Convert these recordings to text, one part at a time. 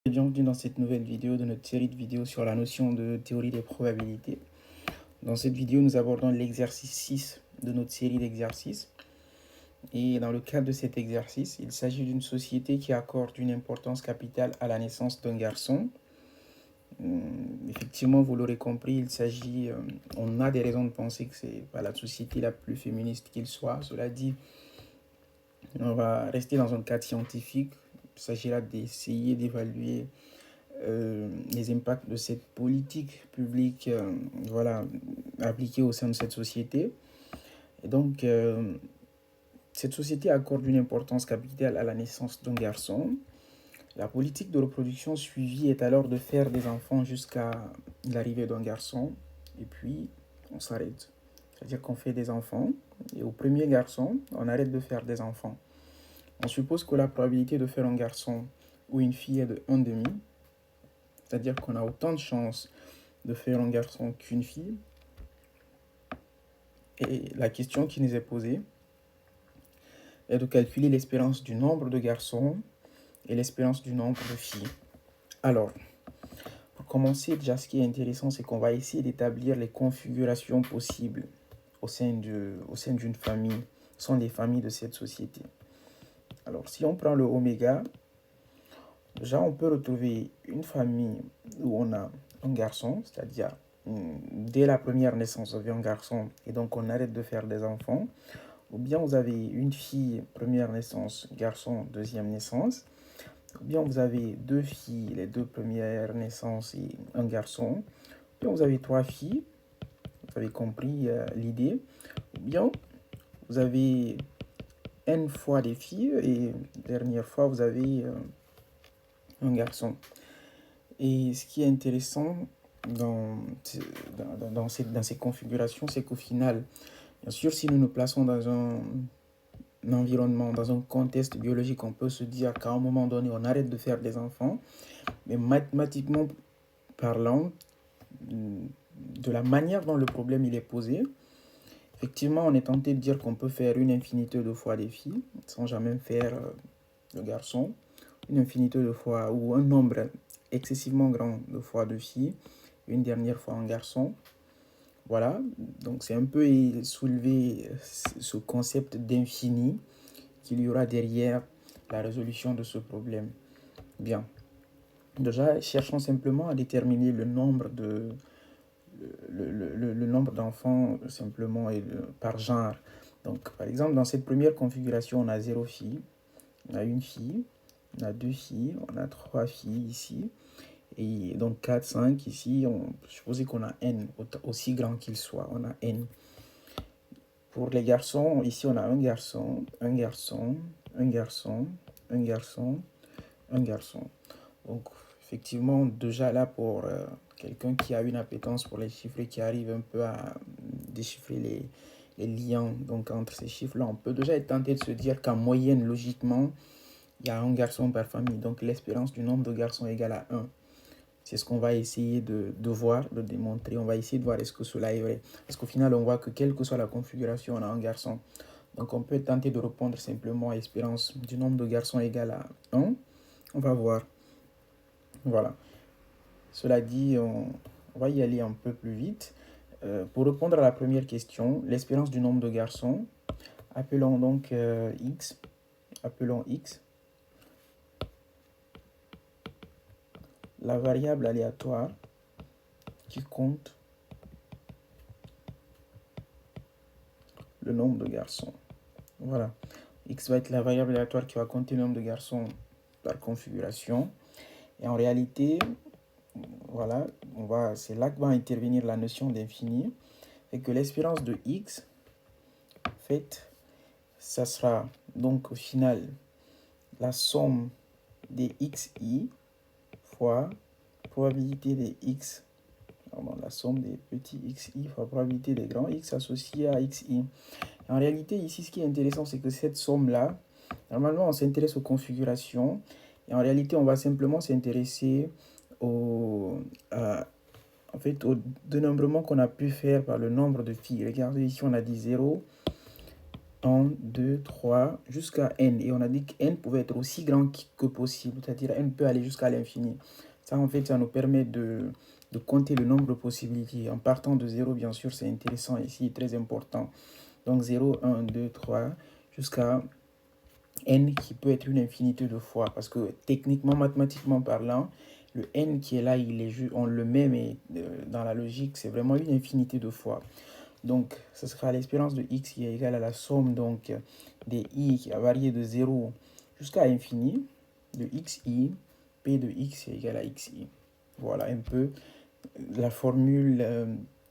Bienvenue dans cette nouvelle vidéo de notre série de vidéos sur la notion de théorie des probabilités. Dans cette vidéo, nous abordons l'exercice 6 de notre série d'exercices. Et dans le cadre de cet exercice, il s'agit d'une société qui accorde une importance capitale à la naissance d'un garçon. Effectivement, vous l'aurez compris, on a des raisons de penser que c'est pas la société la plus féministe qu'il soit. Cela dit, on va rester dans un cadre scientifique. Il s'agira d'essayer d'évaluer les impacts de cette politique publique appliquée au sein de cette société. Et donc, cette société accorde une importance capitale à la naissance d'un garçon. La politique de reproduction suivie est alors de faire des enfants jusqu'à l'arrivée d'un garçon, et puis on s'arrête. C'est-à-dire qu'on fait des enfants, et au premier garçon, on arrête de faire des enfants. On suppose que la probabilité de faire un garçon ou une fille est de 1,5. C'est-à-dire qu'on a autant de chances de faire un garçon qu'une fille. Et la question qui nous est posée est de calculer l'espérance du nombre de garçons et l'espérance du nombre de filles. Alors, pour commencer, déjà ce qui est intéressant, c'est qu'on va essayer d'établir les configurations possibles au sein d'une famille. Ce sont les familles de cette société. Alors, si on prend le oméga, déjà on peut retrouver une famille où on a un garçon, c'est-à-dire dès la première naissance, vous avez un garçon et donc on arrête de faire des enfants. Ou bien vous avez une fille, première naissance, garçon, deuxième naissance. Ou bien vous avez deux filles, les deux premières naissances et un garçon. Ou bien vous avez trois filles, vous avez compris l'idée. Ou bien vous avez n fois des filles et dernière fois vous avez un garçon. Et ce qui est intéressant dans ces configurations, c'est qu'au final, bien sûr, si nous nous plaçons dans un environnement, dans un contexte biologique, on peut se dire qu'à un moment donné, on arrête de faire des enfants. Mais mathématiquement parlant, de la manière dont le problème il est posé, effectivement, on est tenté de dire qu'on peut faire une infinité de fois des filles, sans jamais faire de garçons, une infinité de fois, ou un nombre excessivement grand de fois de filles, une dernière fois un garçon. Voilà, donc c'est un peu soulever ce concept d'infini qu'il y aura derrière la résolution de ce problème. Bien, déjà, cherchons simplement à déterminer le nombre le nombre d'enfants simplement par genre. Donc, par exemple, dans cette première configuration, on a 0 fille, on a une fille, on a deux filles, on a trois filles ici, et donc 4, 5 ici, on peut supposer qu'on a n, aussi grand qu'il soit, on a n. Pour les garçons, ici on a un garçon, un garçon, un garçon, un garçon, un garçon. Donc effectivement, déjà là pour quelqu'un qui a une appétence pour les chiffres et qui arrive un peu à déchiffrer les liens donc, entre ces chiffres-là, on peut déjà être tenté de se dire qu'en moyenne, logiquement, il y a un garçon par famille. Donc l'espérance du nombre de garçons égale à 1. C'est ce qu'on va essayer de voir, de démontrer. On va essayer de voir est-ce que cela est vrai. Parce qu'au final, on voit que quelle que soit la configuration, on a un garçon. Donc on peut tenter de répondre simplement à l'espérance du nombre de garçons égale à 1. On va voir. Voilà. Cela dit, on va y aller un peu plus vite. Pour répondre à la première question, l'espérance du nombre de garçons, appelons donc x. Appelons x la variable aléatoire qui compte le nombre de garçons. Voilà. X va être la variable aléatoire qui va compter le nombre de garçons par configuration. Et en réalité, voilà, c'est là que va intervenir la notion d'infini. Et que l'espérance de x, en fait, ça sera donc au final la somme des xi fois probabilité des x, pardon, la somme des petits xi fois probabilité des grands x associés à xi. En réalité, ici, ce qui est intéressant, c'est que cette somme-là, normalement, on s'intéresse aux configurations. Et en réalité, on va simplement s'intéresser au dénombrement qu'on a pu faire par le nombre de filles. Regardez ici, on a dit 0, 1, 2, 3, jusqu'à n. Et on a dit que n pouvait être aussi grand que possible, c'est-à-dire n peut aller jusqu'à l'infini. Ça, en fait, ça nous permet de compter le nombre de possibilités. En partant de 0, bien sûr, c'est intéressant ici, très important. Donc 0, 1, 2, 3, jusqu'à n qui peut être une infinité de fois. Parce que techniquement, mathématiquement parlant, le n qui est là, on le met, mais dans la logique, c'est vraiment une infinité de fois. Donc, ce sera l'espérance de x qui est égale à la somme donc, des i qui a varié de 0 jusqu'à l'infini, de xi, p de x est égal à xi. Voilà un peu la formule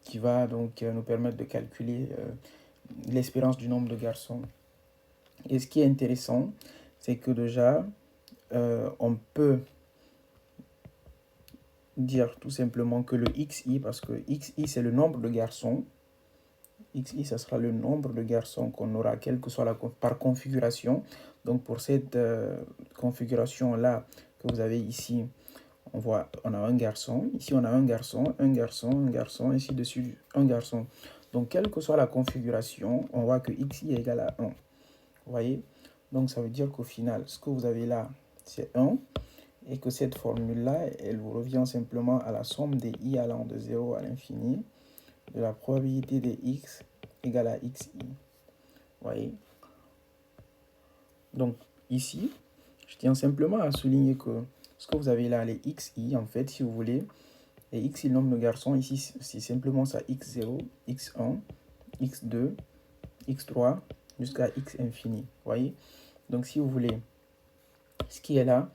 qui va donc nous permettre de calculer l'espérance du nombre de garçons. Et ce qui est intéressant, c'est que déjà, on peut dire tout simplement que le xi, parce que xi c'est le nombre de garçons, xi, ça sera le nombre de garçons qu'on aura, quelle que soit par configuration. Donc, pour cette configuration-là que vous avez ici, on a un garçon. Ici, on a un garçon, un garçon, un garçon, ainsi de suite, un garçon. Donc, quelle que soit la configuration, on voit que xi est égal à 1. Vous voyez? Donc, ça veut dire qu'au final, ce que vous avez là, c'est 1. Et que cette formule-là, elle vous revient simplement à la somme des i allant de 0 à l'infini de la probabilité de x égale à xi. Vous voyez? Donc, ici, je tiens simplement à souligner que ce que vous avez là, les xi, en fait, si vous voulez, les xi, le nombre de garçons, ici, c'est simplement ça, x0, x1, x2, x3, jusqu'à x infini. Vous voyez? Donc, si vous voulez, ce qui est là,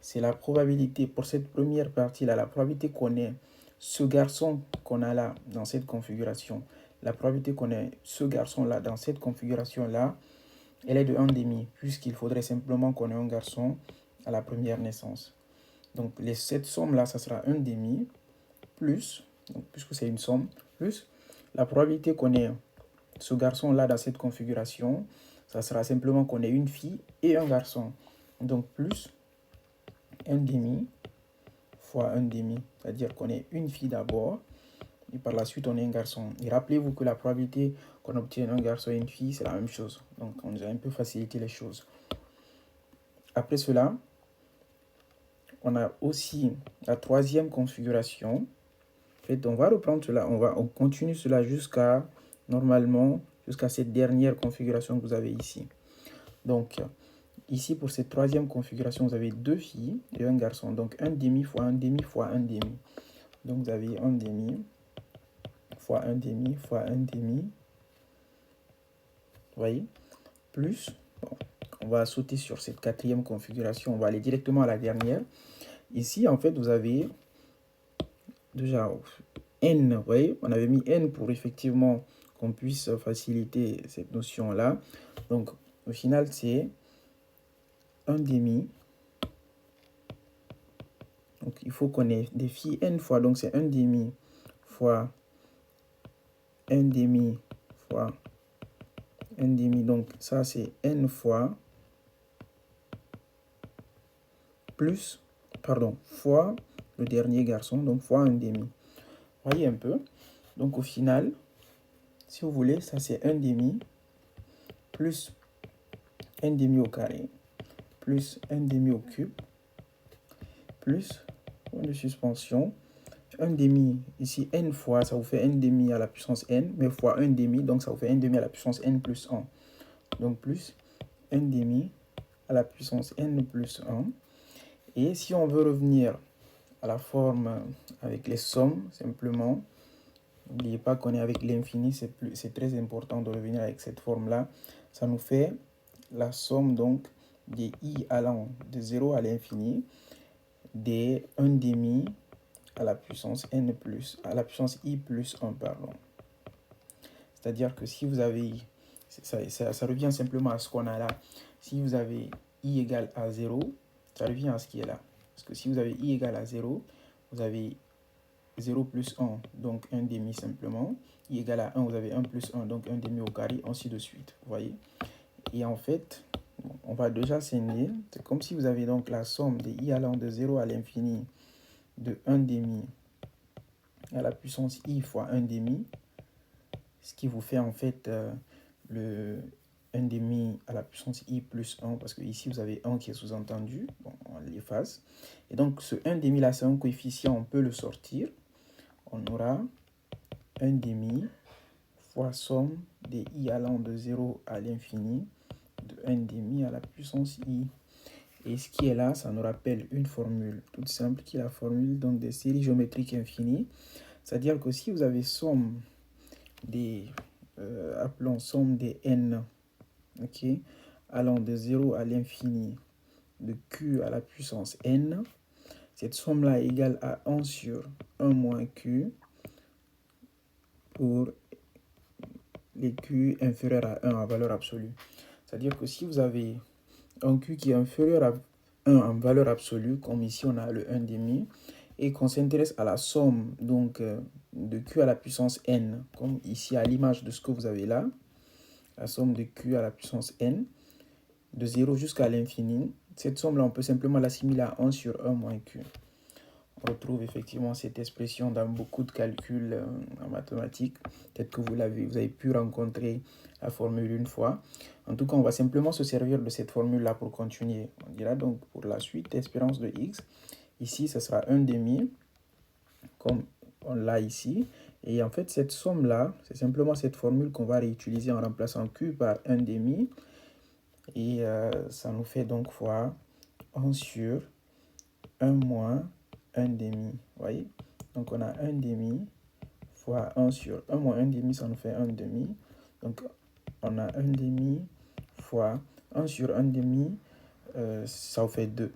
c'est la probabilité, pour cette première partie-là, la probabilité qu'on ait ce garçon qu'on a là, dans cette configuration, la probabilité qu'on ait ce garçon-là, dans cette configuration-là, elle est de 1 demi, puisqu'il faudrait simplement qu'on ait un garçon à la première naissance. Donc, cette somme-là, ça sera 1 demi, plus, donc, puisque c'est une somme, plus la probabilité qu'on ait ce garçon-là dans cette configuration, ça sera simplement qu'on ait une fille et un garçon. Donc, plus 1 demi fois 1 demi, c'est-à-dire qu'on ait une fille d'abord, et par la suite on ait un garçon. Et rappelez-vous que la probabilité qu'on obtienne un garçon et une fille, c'est la même chose. Donc on a un peu facilité les choses. Après cela, on a aussi la troisième configuration. En fait, on va reprendre cela, on continue cela jusqu'à, normalement, jusqu'à cette dernière configuration que vous avez ici. Donc, ici, pour cette troisième configuration, vous avez deux filles et un garçon. Donc, 1 demi fois 1 demi fois 1 demi. Donc, vous avez 1 demi fois 1 demi fois 1 demi. Vous voyez? Plus, bon, on va sauter sur cette quatrième configuration. On va aller directement à la dernière. Ici, en fait, vous avez déjà n. Vous voyez? On avait mis n pour effectivement qu'on puisse faciliter cette notion-là. Donc, au final, c'est 1 demi. Donc, il faut qu'on ait des filles n fois. Donc, c'est 1 demi fois 1 demi fois 1 demi. Donc, ça, c'est n fois plus, pardon, fois le dernier garçon. Donc, fois 1 demi. Voyez un peu. Donc, au final, si vous voulez, ça, c'est 1 demi plus 1 demi au carré plus 1 demi au cube plus point de suspension 1 demi, ici n fois, ça vous fait 1 demi à la puissance n, mais fois 1 demi, donc ça vous fait 1 demi à la puissance n plus 1. Donc plus 1 demi à la puissance n plus 1. Et si on veut revenir à la forme avec les sommes, simplement, n'oubliez pas qu'on est avec l'infini, c'est très important de revenir avec cette forme-là. Ça nous fait la somme donc des i allant de 0 à l'infini des 1 demi à la puissance n plus, à la puissance i plus 1, pardon. C'est-à-dire que si vous avez, ça revient simplement à ce qu'on a là. Si vous avez i égale à 0, ça revient à ce qui est là. Parce que si vous avez i égale à 0, vous avez 0 plus 1, donc 1 demi simplement. I égale à 1, vous avez 1 plus 1, donc 1 demi au carré, ainsi de suite. Vous voyez? Et en fait, on va déjà sceller. C'est comme si vous avez donc la somme des i allant de 0 à l'infini de 1 demi à la puissance i fois 1 demi, ce qui vous fait en fait 1 demi à la puissance i plus 1, parce que ici vous avez 1 qui est sous-entendu, bon, on l'efface. Et donc ce 1 demi là, c'est un coefficient, on peut le sortir. On aura 1 demi fois somme des i allant de 0 à l'infini de 1 demi à la puissance i. Et ce qui est là, ça nous rappelle une formule toute simple qui est la formule donc des séries géométriques infinies. C'est-à-dire que si vous avez somme des, appelons somme des n, ok, allant de 0 à l'infini de q à la puissance n, cette somme-là est égale à 1 sur 1 moins q pour les q inférieurs à 1 en valeur absolue. C'est-à-dire que si vous avez un q qui est inférieur à 1 en valeur absolue, comme ici on a le 1 demi, et qu'on s'intéresse à la somme donc de q à la puissance n, comme ici à l'image de ce que vous avez là, la somme de q à la puissance n, de 0 jusqu'à l'infini, cette somme-là, on peut simplement l'assimiler à 1 sur 1 moins q. On retrouve effectivement cette expression dans beaucoup de calculs en mathématiques. Peut-être que vous avez pu rencontrer la formule une fois. En tout cas, on va simplement se servir de cette formule-là pour continuer. On dira donc pour la suite, espérance de x. Ici, ce sera 1 demi, comme on l'a ici. Et en fait, cette somme-là, c'est simplement cette formule qu'on va réutiliser en remplaçant q par 1 demi. Et ça nous fait donc fois 1 sur 1 moins 1 demi. Vous voyez? Donc on a 1 demi fois 1 sur 1 moins 1 demi, ça nous fait 1 demi. Donc on a 1 demi fois 1 sur 1 demi, ça vous fait 2.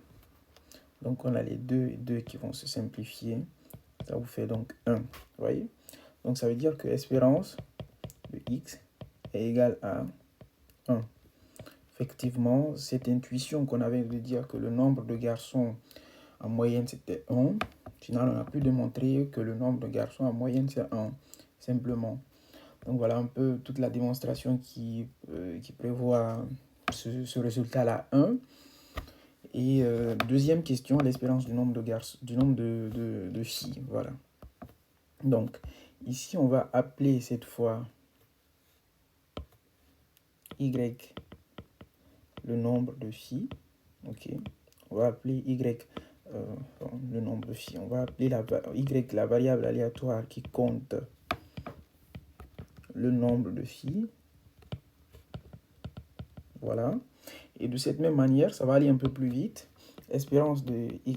Donc on a les 2 et 2 qui vont se simplifier. Ça vous fait donc 1. Vous voyez? Donc ça veut dire que espérance de x est égale à 1. Effectivement, cette intuition qu'on avait de dire que le nombre de garçons en moyenne c'était 1, finalement on a pu démontrer que le nombre de garçons en moyenne c'est 1, simplement. Donc voilà un peu toute la démonstration qui prévoit ce résultat-là 1. Et deuxième question, l'espérance du nombre de garçons, du nombre de filles, voilà. Donc ici on va appeler cette fois y le nombre de filles, ok. On va appeler y le nombre de filles. On va appeler y la variable aléatoire qui compte le nombre de filles. Voilà. Et de cette même manière, ça va aller un peu plus vite. Espérance de y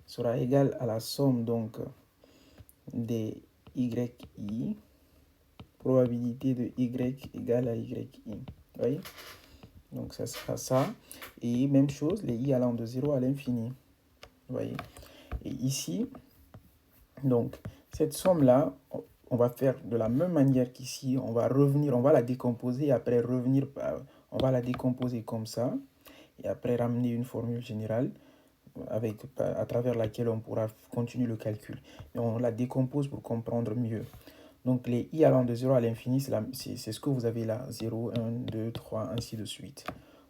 sera égale à la somme donc des yi, probabilité de y égale à yi. Vous voyez? Donc ça sera ça. Et même chose, les i allant de 0 à l'infini. Vous voyez? Et ici, donc cette somme-là, on va faire de la même manière qu'ici. On va revenir, on va la décomposer et après revenir, on va la décomposer comme ça. Et après ramener une formule générale à travers laquelle on pourra continuer le calcul. Mais on la décompose pour comprendre mieux. Donc les i allant de 0 à l'infini, c'est ce que vous avez là. 0, 1, 2, 3, ainsi de suite.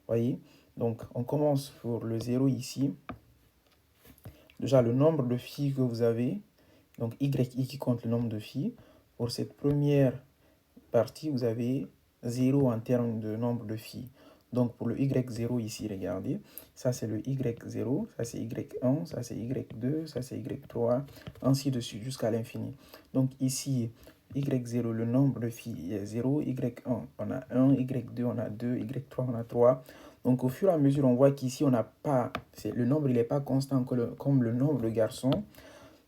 Voyez? Donc on commence pour le 0 ici. Déjà le nombre de filles que vous avez. Donc yi qui compte le nombre de filles. Pour cette première partie, vous avez 0 en termes de nombre de filles. Donc pour le y0 ici, regardez, ça c'est le y0, ça c'est y1, ça c'est y2, ça c'est y3, ainsi de suite jusqu'à l'infini. Donc ici, y0, le nombre de filles est 0, y1 on a 1, y2 on a 2, y3 on a 3. Donc au fur et à mesure, on voit qu'ici on n'a pas, le nombre il n'est pas constant comme le nombre de garçons.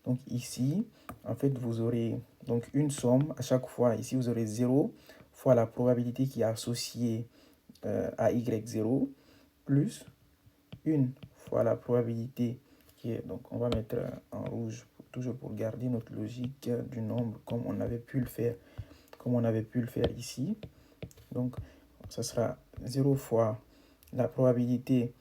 Donc ici, en fait, vous aurez donc une somme à chaque fois. Ici, vous aurez 0 fois la probabilité qui est associée à y0 plus 1 fois la probabilité qui est... Donc, on va mettre en rouge toujours pour garder notre logique du nombre comme on avait pu le faire, ici. Donc, ça sera 0 fois la probabilité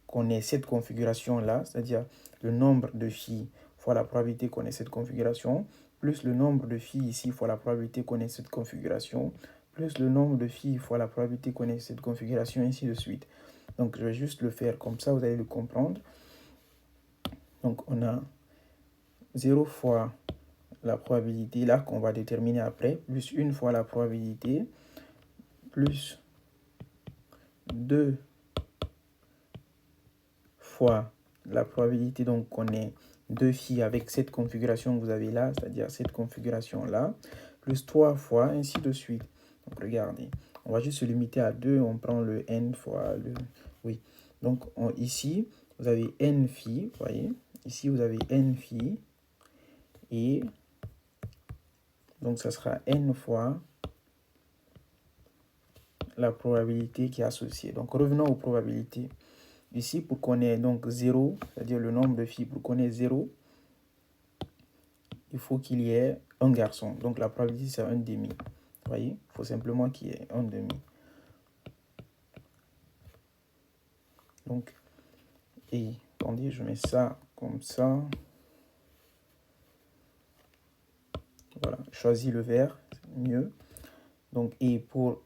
qu'on ait cette configuration-là, c'est-à-dire le nombre de filles fois la probabilité qu'on ait cette configuration, plus le nombre de filles ici fois la probabilité qu'on ait cette configuration, plus le nombre de filles fois la probabilité qu'on ait cette configuration, ainsi de suite. Donc, je vais juste le faire comme ça, vous allez le comprendre. Donc, on a 0 fois la probabilité, là, qu'on va déterminer après, plus 1 fois la probabilité, plus 2 fois la probabilité donc qu'on ait 2 phi avec cette configuration que vous avez là, c'est-à-dire cette configuration-là, plus 3 fois, ainsi de suite. Donc regardez, on va juste se limiter à 2, on prend le n fois le... Oui, donc ici, vous avez n phi, vous voyez, ici vous avez n phi, et donc ça sera n fois la probabilité qui est associée. Donc revenons aux probabilités. Ici, pour qu'on ait donc 0, c'est-à-dire le nombre de filles, pour qu'on ait 0, il faut qu'il y ait un garçon. Donc la probabilité, c'est 1,5. Vous voyez, il faut simplement qu'il y ait 1,5. Donc, et attendez, je mets ça comme ça. Voilà, je choisis le vert, c'est mieux. Donc, et pour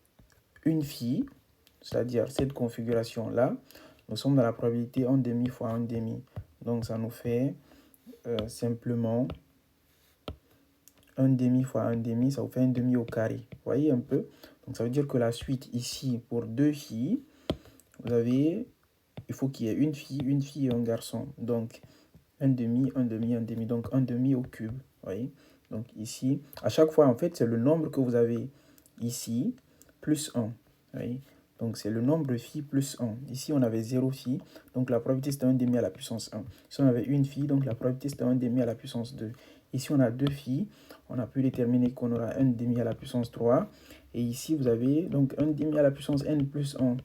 une fille, c'est-à-dire cette configuration-là, nous sommes dans la probabilité 1,5 fois 1,5. Donc, ça nous fait simplement 1,5 fois 1,5, ça vous fait 1,5 au carré. Vous voyez un peu? Donc, ça veut dire que la suite ici, pour 2 filles, vous avez, il faut qu'il y ait une fille et un garçon. Donc, 1,5, 1,5, 1,5, donc 1,5 au cube. Vous voyez? Donc, ici, à chaque fois, en fait, c'est le nombre que vous avez ici, plus 1. Vous voyez? Donc, c'est le nombre de filles plus 1. Ici, on avait 0 filles, donc la probabilité, c'était 1,5 à la puissance 1. Ici, on avait une fille, donc la probabilité, c'était 1,5 à la puissance 2. Ici, on a 2 filles. On a pu déterminer qu'on aura 1,5 à la puissance 3. Et ici, vous avez donc 1,5 à la puissance n plus 1.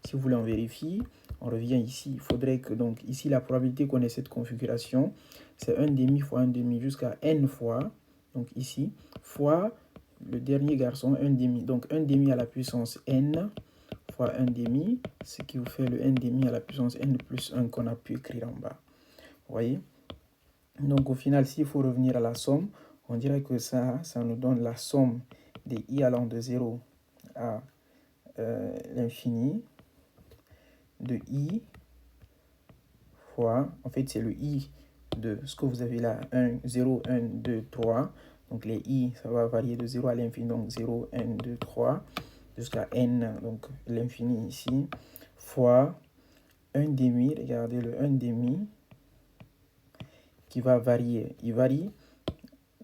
Si vous voulez, on vérifie. On revient ici. Il faudrait que, donc, ici, la probabilité qu'on ait cette configuration, c'est 1,5 fois 1,5 jusqu'à n fois, donc ici, fois le dernier garçon, 1,5. Donc, 1,5 à la puissance n fois 1,5, ce qui vous fait le 1,5 à la puissance n plus 1 qu'on a pu écrire en bas. Vous voyez? Donc, au final, s'il faut revenir à la somme, on dirait que ça nous donne la somme des i allant de 0 à l'infini de i fois, en fait, c'est le i de ce que vous avez là, 1, 0, 1, 2, 3. Donc, les i, ça va varier de 0 à l'infini, donc 0, 1, 2, 3, jusqu'à n, donc l'infini ici, fois 1,5, regardez le 1,5, qui va varier. Il varie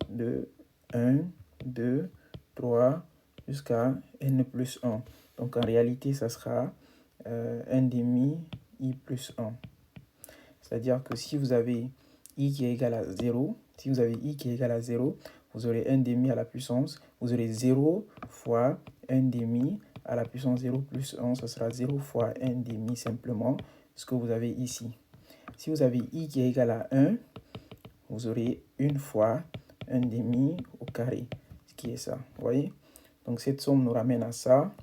de 1, 2, 3, jusqu'à n plus 1. Donc, en réalité, ça sera 1,5 i plus 1. C'est-à-dire que si vous avez i qui est égal à 0, si vous avez i qui est égal à 0, vous aurez 1,5 à la puissance, vous aurez 0 fois 1,5 à la puissance 0 plus 1, ça sera 0 fois 1,5 simplement, ce que vous avez ici. Si vous avez i qui est égal à 1, vous aurez 1 fois 1,5 au carré, ce qui est ça, vous voyez? Donc cette somme nous ramène à ça,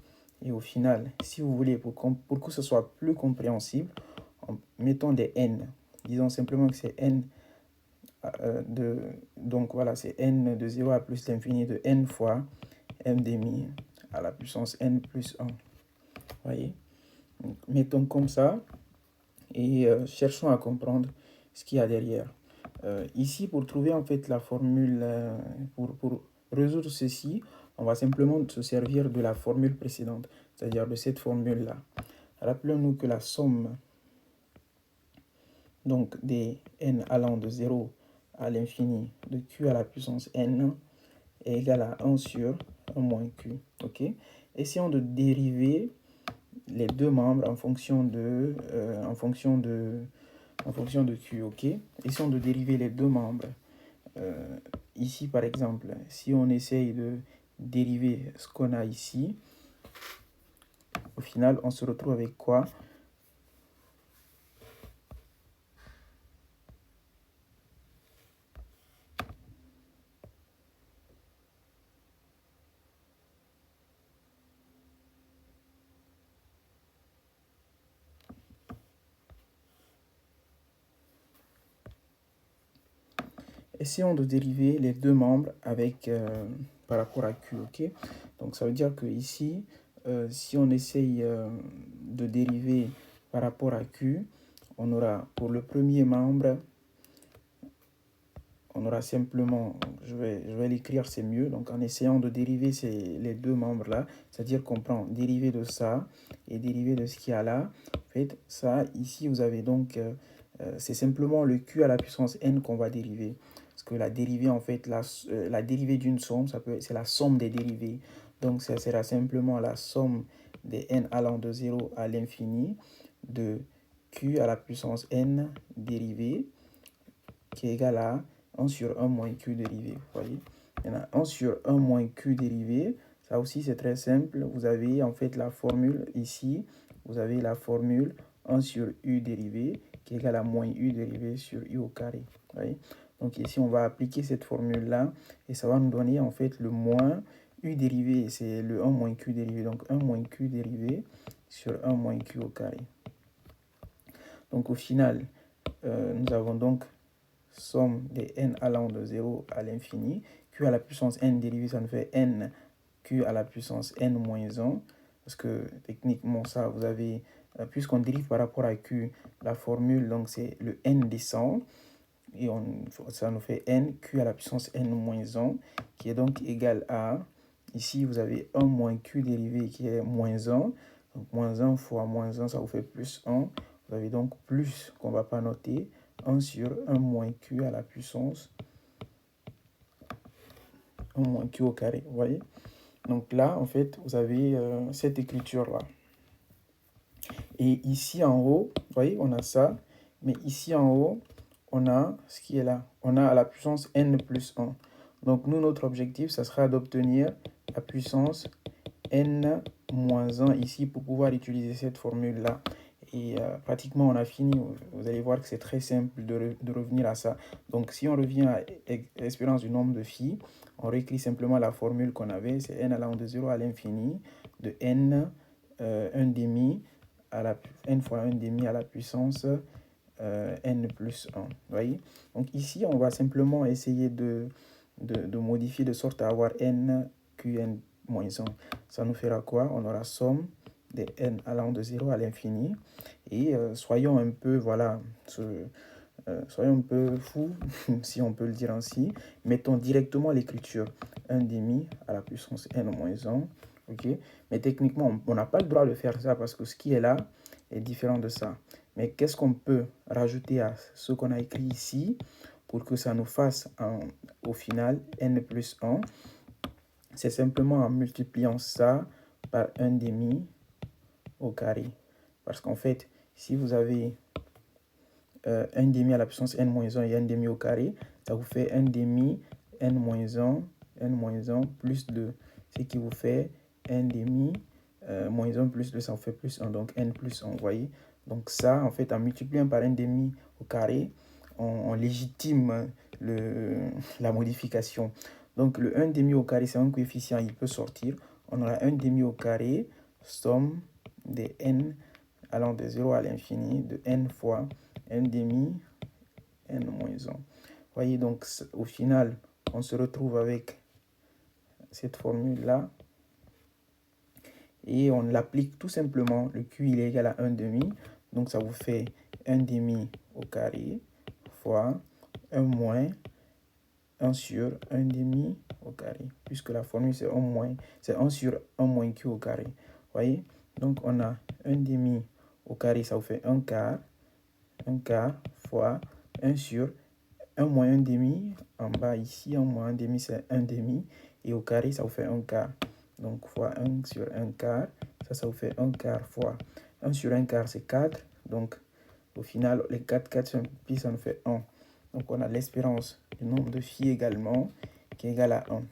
et au final, si vous voulez, pour que ce soit plus compréhensible, mettons des n. Disons simplement que c'est n donc voilà, c'est n de 0 à plus l'infini de n fois m' à la puissance n plus 1. Vous voyez? Donc, mettons comme ça et cherchons à comprendre ce qu'il y a derrière. Ici, pour trouver en fait la formule, pour résoudre ceci, on va simplement se servir de la formule précédente, c'est-à-dire de cette formule-là. Rappelons-nous que la somme donc des n allant de 0 à l'infini de q à la puissance n est égal à 1 sur 1 moins q. Ok? Essayons de dériver les deux membres en fonction de q. Ok? Essayons de dériver les deux membres. Ici, par exemple, si on essaye de dériver ce qu'on a ici, au final, on se retrouve avec quoi? Essayons de dériver les deux membres avec, par rapport à Q, ok? Donc ça veut dire que ici, si on essaye de dériver par rapport à Q, on aura pour le premier membre, on aura simplement, je vais l'écrire, c'est mieux. Donc, en essayant de dériver les deux membres-là, c'est-à-dire qu'on prend dérivé de ça et dérivé de ce qu'il y a là. En fait, ça, ici, vous avez donc, c'est simplement le q à la puissance n qu'on va dériver. Parce que la dérivée, en fait, la dérivée d'une somme, c'est la somme des dérivés. Donc, ça sera simplement la somme des n allant de 0 à l'infini de q à la puissance n dérivée qui est égal à 1 sur 1 moins q dérivé. Vous voyez, il y en a 1 sur 1 moins q dérivé. Ça aussi, c'est très simple. Vous avez en fait la formule ici. Vous avez la formule 1 sur u dérivé qui est égal à moins u dérivé sur u au carré. Vous voyez? Donc ici, on va appliquer cette formule-là et ça va nous donner en fait le moins u dérivé. C'est le 1 moins q dérivé. Donc 1 moins q dérivé sur 1 moins q au carré. Donc au final, nous avons donc somme des n allant de 0 à l'infini. Q à la puissance n dérivé, ça nous fait n q à la puissance n moins 1. Parce que techniquement, ça, vous avez, puisqu'on dérive par rapport à q, la formule, donc c'est le n descend. Et ça nous fait n q à la puissance n moins 1, qui est donc égal à, ici vous avez 1 moins q dérivé qui est moins 1. Donc moins 1 fois moins 1, ça vous fait plus 1. Vous avez donc plus qu'on ne va pas noter, 1 sur 1 moins q à la puissance 1 moins q au carré. Vous voyez? Donc là, en fait, vous avez cette écriture-là. Et ici en haut, vous voyez, on a ça. Mais ici en haut, on a ce qui est là. On a à la puissance n plus 1. Donc nous, notre objectif, ça sera d'obtenir la puissance n moins 1 ici pour pouvoir utiliser cette formule-là. Et pratiquement, on a fini. Vous allez voir que c'est très simple de revenir à ça. Donc, si on revient à l'espérance du nombre de phi, on réécrit simplement la formule qu'on avait. C'est n allant de 0 à l'infini de n 1 demi à la n fois 1 demi à la puissance n plus 1. Vous voyez? Donc, ici, on va simplement essayer de modifier de sorte à avoir n qn moins 1. Ça nous fera quoi? On aura somme des n allant de 0 à l'infini. Et soyons un peu, voilà, soyons un peu fous, si on peut le dire ainsi. Mettons directement l'écriture 1 demi à la puissance n moins 1. Okay? Mais techniquement, on n'a pas le droit de faire ça parce que ce qui est là est différent de ça. Mais qu'est-ce qu'on peut rajouter à ce qu'on a écrit ici pour que ça nous fasse au final n plus 1? C'est simplement en multipliant ça par 1 demi au carré. Parce qu'en fait, si vous avez 1 demi à la puissance n moins 1 et 1 demi au carré, ça vous fait 1 demi n moins 1 plus 2. Ce qui vous fait 1 demi moins 1 plus 2, ça vous fait plus 1. Donc n plus 1, vous voyez. Donc ça, en fait, en multipliant par 1 demi au carré, on légitime la modification. Donc le 1 demi au carré, c'est un coefficient, il peut sortir. On aura 1 demi au carré, somme des n allant de 0 à l'infini de n fois 1 demi n moins 1. Vous voyez, donc au final, on se retrouve avec cette formule-là. Et on l'applique tout simplement. Le q, il est égal à 1 demi. Donc ça vous fait 1 demi au carré fois 1 moins 1 sur 1 demi au carré. Puisque la formule, c'est 1 moins, c'est 1 sur 1 moins q au carré. Vous voyez? Donc on a 1 demi au carré, ça vous fait 1 quart. 1 quart fois 1 sur 1 moins 1 demi. En bas ici, 1 moins 1 demi, c'est 1 demi. Et au carré, ça vous fait 1 quart. Donc fois 1 sur 1 quart. Ça vous fait 1 quart fois 1 sur 1 quart, c'est 4. Donc au final, les 4 simplifient, ça nous fait 1. Donc on a l'espérance du nombre de filles également qui est égal à 1. Vous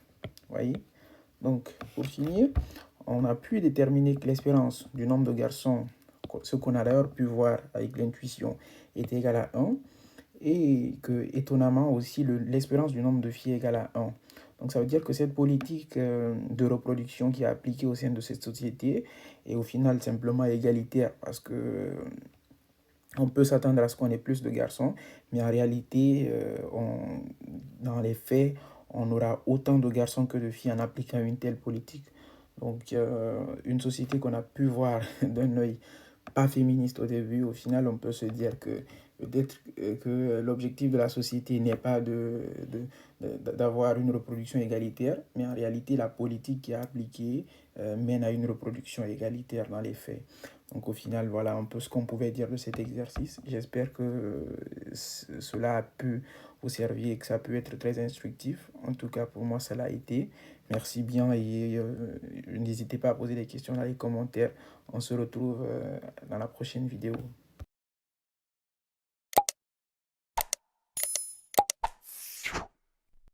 voyez? Donc pour finir, on a pu déterminer que l'espérance du nombre de garçons, ce qu'on a d'ailleurs pu voir avec l'intuition, est égal à 1. Et que, étonnamment aussi, l'espérance du nombre de filles est égal à 1. Donc ça veut dire que cette politique de reproduction qui est appliquée au sein de cette société est au final simplement égalitaire parce que on peut s'attendre à ce qu'on ait plus de garçons, mais en réalité, dans les faits, on aura autant de garçons que de filles en appliquant une telle politique. Donc une société qu'on a pu voir d'un œil pas féministe au début, au final, on peut se dire que peut-être que l'objectif de la société n'est pas d'avoir une reproduction égalitaire, mais en réalité, la politique qui est appliquée mène à une reproduction égalitaire dans les faits. Donc au final, voilà un peu ce qu'on pouvait dire de cet exercice. J'espère que cela a pu vous servir et que ça peut être très instructif. En tout cas, pour moi, ça l'a été. Merci bien et n'hésitez pas à poser des questions dans les commentaires. On se retrouve dans la prochaine vidéo.